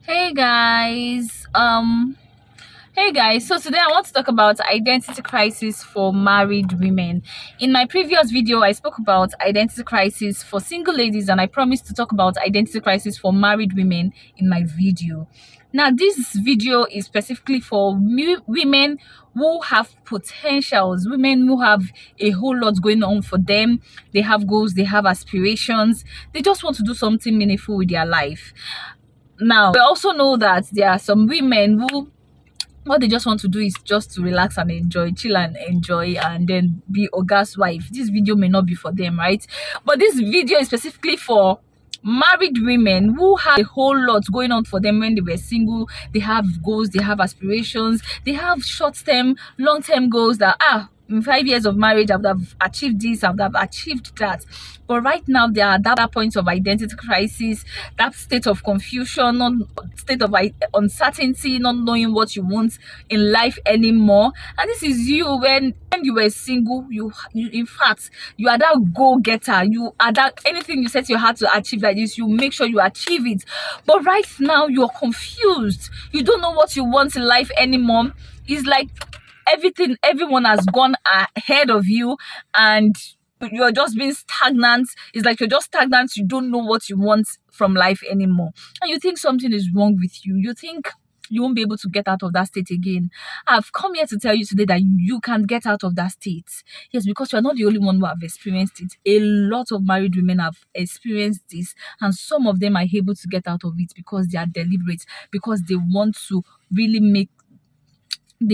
Hey guys, so today I want to talk about identity crisis for married women. In my previous video, I spoke about identity crisis for single ladies, and I promised to talk about identity crisis for married women in my video. Now, this video is specifically for women who have potentials, women who have a whole lot going on for them. They have goals, they have aspirations, they just want to do something meaningful with their life. Now, we also know that there are some women who what they just want to do is just to relax and enjoy, chill and enjoy, and then be Oga's wife. This video may not be for them, right? But this video is specifically for married women who have a whole lot going on for them when they were single. They have goals, they have aspirations, they have short-term, long-term goals that in 5 years of marriage, I would have achieved this, I would have achieved that. But right now, they are at that point of identity crisis, that state of confusion, not state of uncertainty, not knowing what you want in life anymore. And this is you when you were single. You in fact, you are that go-getter. You are that anything you set your heart to achieve like this, you make sure you achieve it. But right now, you're confused. You don't know what you want in life anymore. It's like everyone has gone ahead of you, and you're just being stagnant. It's like you're just stagnant. You don't know what you want from life anymore, and you think something is wrong with you. You think you won't be able to get out of that state again. I've come here to tell you today that you can get out of that state. Yes, because you're not the only one who have experienced it. A lot of married women have experienced this, and some of them are able to get out of it because they are deliberate, because they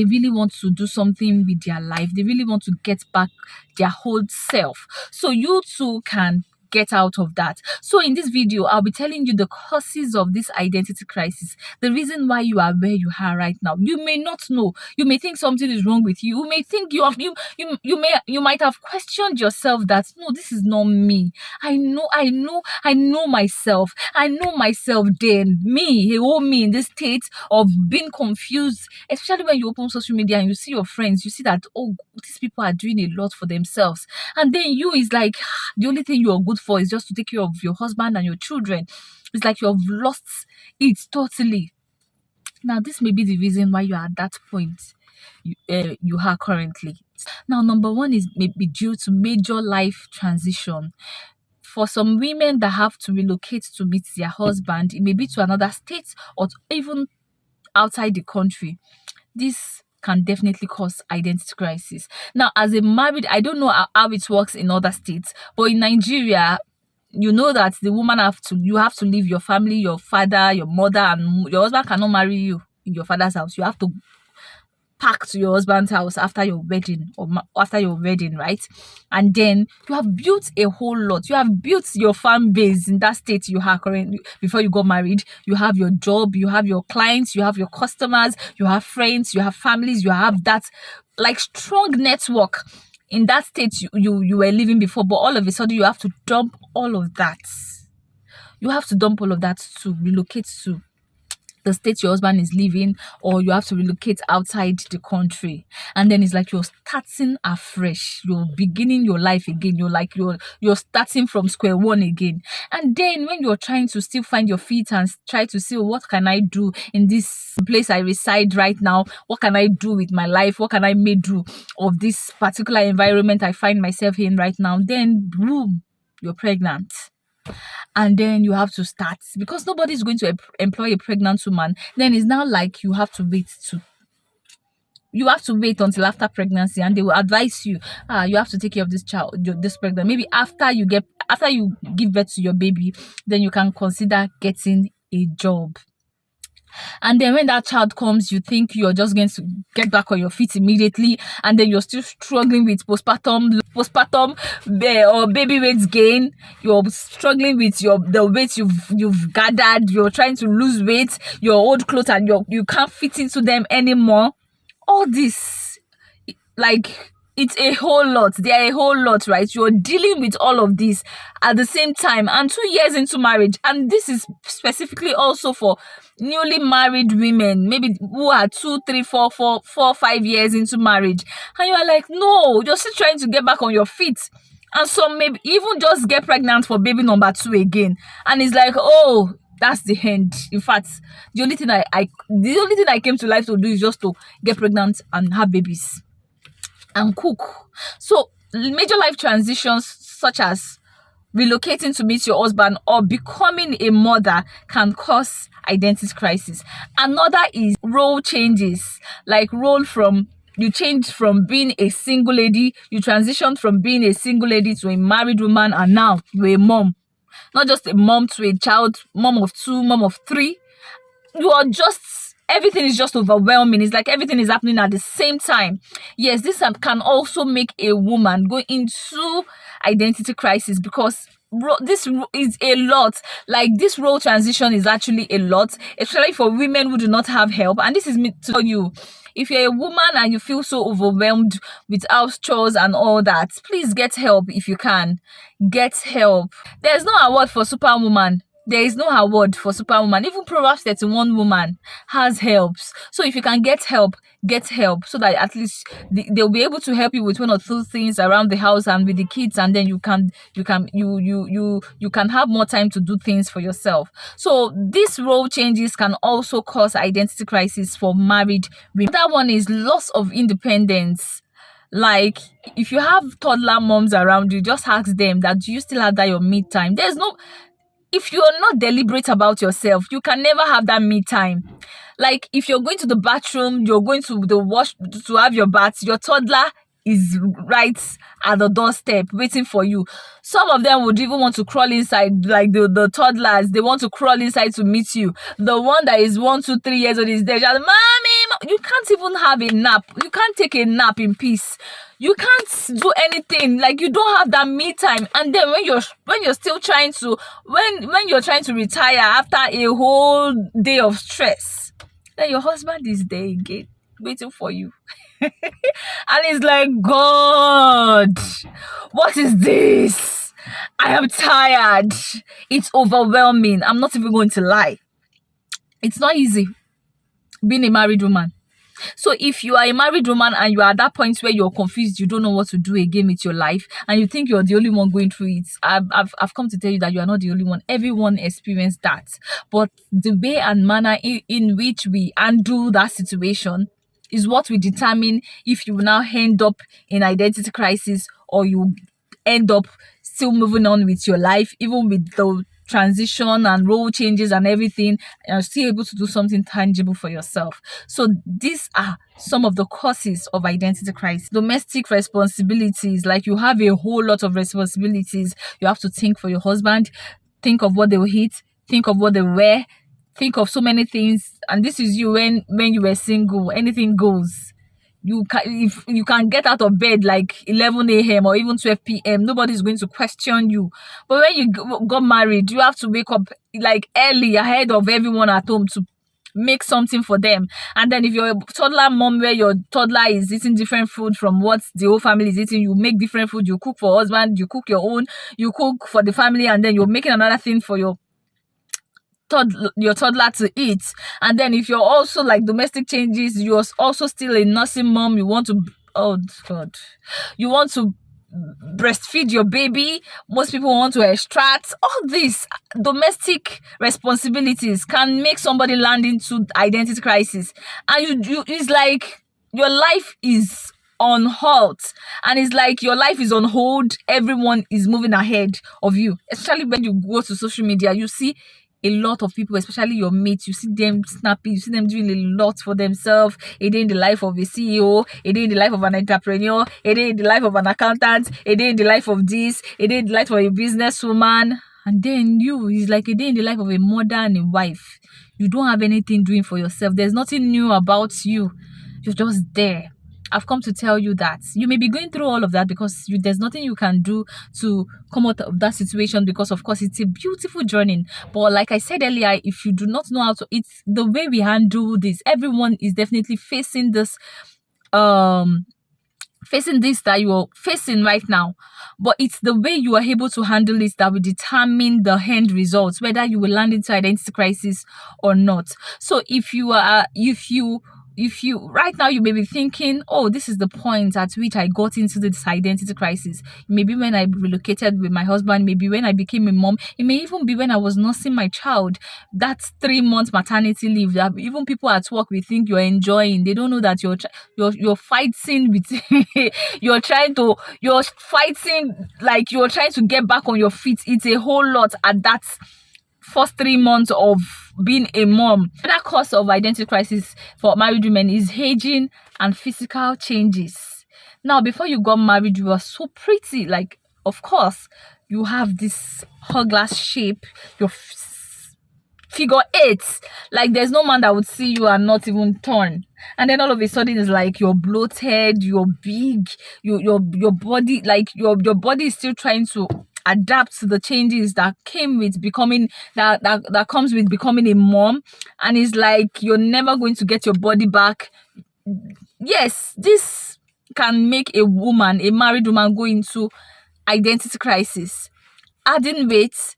really want to do something with their life. They really want to get back their whole self. So you too can get out of that. So in this video, I'll be telling you the causes of this identity crisis, the reason why you are where you are right now. You may not know. You may think something is wrong with you. You may think you might have questioned yourself that no, this is not me. I know myself. I know myself then. Me, me in this state of being confused, especially when you open social media and you see your friends, you see that, oh, these people are doing a lot for themselves. And then you is like, the only thing you're good for is just to take care of your husband and your children. It's like you've lost it totally. Now, this may be the reason why you are at that point you are currently. Now, number one is maybe due to major life transition. For some women that have to relocate to meet their husband, it may be to another state or even outside the country. This can definitely cause identity crisis. Now, as a married, I don't know how it works in other states, but in Nigeria, you know that you have to leave your family, your father, your mother, and your husband cannot marry you in your father's house. You have to pack to your husband's house after your wedding after your wedding, right? And then you have built a whole lot. You have built your fan base in that state you are currently before you got married. You have your job, you have your clients, you have your customers, you have friends, you have families, you have that like strong network in that state you were living before. But all of a sudden you have to dump all of that. You have to dump all of that to relocate to the state your husband is living, or you have to relocate outside the country. And then it's like you're starting afresh. You're beginning your life again. You're starting from square one again. And then when you're trying to still find your feet and try to see, what can I do in this place I reside right now? What can I do with my life? What can I make do of this particular environment I find myself in right now? Then boom, you're pregnant. And then you have to start, because nobody's going to employ a pregnant woman. Then it's now like you have to wait until after pregnancy, and they will advise you, you have to take care of this child, this pregnant. Maybe after you give birth to your baby, then you can consider getting a job. And then when that child comes, you think you're just going to get back on your feet immediately, and then you're still struggling with postpartum or baby weight gain. You're struggling with the weight you've gathered. You're trying to lose weight. Your old clothes, and you can't fit into them anymore. All this, like, it's a whole lot. They are a whole lot, right? You're dealing with all of this at the same time, and 2 years into marriage. And this is specifically also for newly married women, maybe who are 2, 3, 4, 5 years into marriage. And you are like, no, you're still trying to get back on your feet. And some maybe even just get pregnant for baby number 2 again. And it's like, oh, That's the end. In fact, the only thing I came to life to do is just to get pregnant and have babies and cook. So major life transitions such as relocating to meet your husband or becoming a mother can cause identity crisis. Another is role changes, like role from you change from being a single lady, you transition from being a single lady to a married woman, and now you're a mom. Not just a mom to a child, mom of two, mom of three. You are just, everything is just overwhelming. It's like everything is happening at the same time. Yes, this can also make a woman go into identity crisis because is a lot. Like this role transition is actually a lot, especially for women who do not have help. And this is me to tell you, if you're a woman and you feel so overwhelmed with house chores and all that, please get help. If you can get help, there's no award for superwoman. There is no award for superwoman. Even Proverbs 31 woman has helps. So if you can get help so that at least they'll be able to help you with one or two things around the house and with the kids, and then you can have more time to do things for yourself. So these role changes can also cause identity crisis for married women. That one is loss of independence. Like if you have toddler moms around you, just ask them that, do you still have that your me time? If you're not deliberate about yourself, you can never have that me time. Like if you're going to the bathroom, you're going to the wash to have your bath, your toddler is right at the doorstep waiting for you. Some of them would even want to crawl inside, like the toddlers, they want to crawl inside to meet you. The one that is 1, 2, 3 years old is there, just, mommy, you can't even have a nap. You can't take a nap in peace. You can't do anything. Like you don't have that me time. And then when you're still trying to when you're trying to retire after a whole day of stress, then your husband is there again waiting for you. And it's like, God, what is this? I am tired. It's overwhelming. I'm not even going to lie. It's not easy being a married woman. So if you are a married woman and you are at that point where you're confused, you don't know what to do again with your life, and you think you're the only one going through it, I've come to tell you that you are not the only one. Everyone experienced that. But the way and manner in which we undo that situation is what will determine if you will now end up in identity crisis or you end up still moving on with your life, even with the transition and role changes and everything, and you're still able to do something tangible for yourself. So these are some of the causes of identity crisis. Domestic responsibilities, like you have a whole lot of responsibilities. You have to think for your husband, think of what they will eat, think of what they wear, think of so many things. And this is you when you were single, anything goes. If you can get out of bed like 11 a.m. or even 12 p.m., nobody's going to question you. But when you got married, you have to wake up like early ahead of everyone at home to make something for them. And then if you're a toddler mom where your toddler is eating different food from what the whole family is eating, you make different food. You cook for husband, you cook your own, you cook for the family, and then you're making another thing for your toddler to eat. And then if you're also like domestic changes, you're also still a nursing mom, you want to, oh God, you want to breastfeed your baby, most people want to extract. All these domestic responsibilities can make somebody land into identity crisis, and you it's like your life is on halt, and it's like your life is on hold. Everyone is moving ahead of you, especially when you go to social media. You see a lot of people, especially your mates, you see them snappy, you see them doing a lot for themselves. A day in the life of a CEO, a day in the life of an entrepreneur, a day in the life of an accountant, a day in the life of this, a day in the life of a businesswoman. And then you is like a day in the life of a mother and a wife. You don't have anything doing for yourself. There's nothing new about you. You're just there. I've come to tell you that you may be going through all of that because there's nothing you can do to come out of that situation, because of course it's a beautiful journey. But like I said earlier, if you do not know how to, it's the way we handle this. Everyone is definitely facing this that you're facing right now, but it's the way you are able to handle it that will determine the end results, whether you will land into identity crisis or not. So if you if you right now, you may be thinking, oh, this is the point at which I got into this identity crisis. Maybe when I relocated with my husband, maybe when I became a mom, it may even be when I was nursing my child. That's 3 months maternity leave that even people at work will think you're enjoying. They don't know that you're fighting with you're fighting, like you're trying to get back on your feet. It's a whole lot at that first 3 months of being a mom. Another cause of identity crisis for married women is aging and physical changes. Now, before you got married, you were so pretty. Like, of course, you have this hourglass shape. Your figure 8. Like, there's no man that would see you and not even turn. And then all of a sudden, it's like you're bloated, you're big, your body, like your body is still trying to adapt to the changes that came with becoming that comes with becoming a mom. And it's like you're never going to get your body back. Yes, this can make a married woman, go into identity crisis. Adding weight,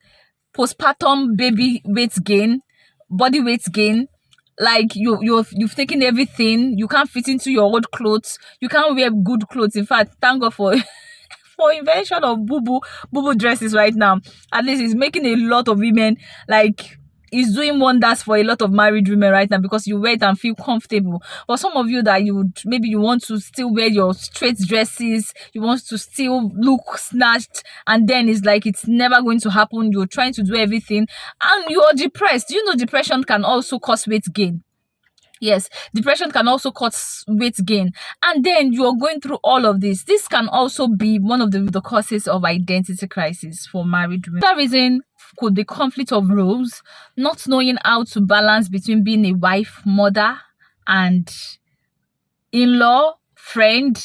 postpartum baby weight gain, body weight gain. Like you've taken everything, you can't fit into your old clothes, you can't wear good clothes. In fact, thank God for for invention of boo dresses right now. At least it's making a lot of women, like, it's doing wonders for a lot of married women right now, because you wear it and feel comfortable. For some of you that maybe you want to still wear your straight dresses, you want to still look snatched, and then it's like it's never going to happen. You're trying to do everything and you're depressed. You know, depression can also cause weight gain. Yes, depression can also cause weight gain. And then you're going through all of this. This can also be one of the causes of identity crisis for married women. That reason could be conflict of roles, not knowing how to balance between being a wife, mother, and in-law, friend.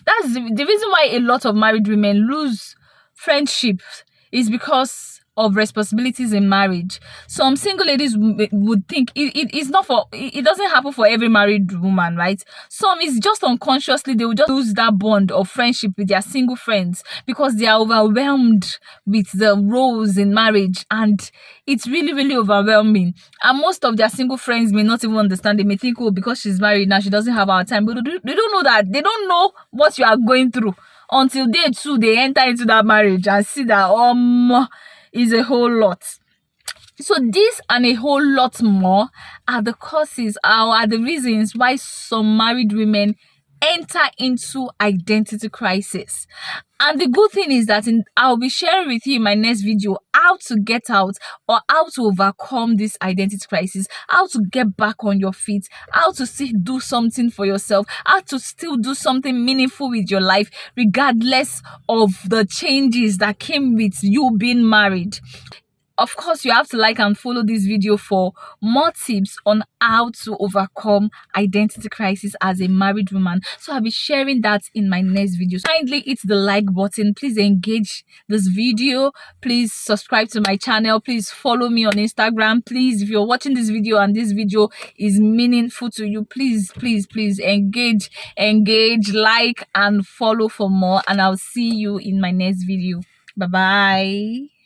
That's the reason why a lot of married women lose friendships, is because of responsibilities in marriage. Some single ladies would think it's not for it doesn't happen for every married woman, right? Some is just unconsciously, they will just lose that bond of friendship with their single friends because they are overwhelmed with the roles in marriage, and it's really, really overwhelming. And most of their single friends may not even understand. They may think, oh, because she's married now, she doesn't have our time. But they don't know that. They don't know what you are going through until they enter into that marriage and see that is a whole lot. So this and a whole lot more are the causes, are the reasons why some married women enter into identity crisis. And the good thing is that I'll be sharing with you in my next video how to get out, or how to overcome this identity crisis, how to get back on your feet, how to still do something for yourself, how to still do something meaningful with your life, regardless of the changes that came with you being married. Of course, you have to like and follow this video for more tips on how to overcome identity crisis as a married woman. So I'll be sharing that in my next video. So kindly hit the like button. Please engage this video. Please subscribe to my channel. Please follow me on Instagram. Please, if you're watching this video and this video is meaningful to you, please engage, like, and follow for more. And I'll see you in my next video. Bye bye.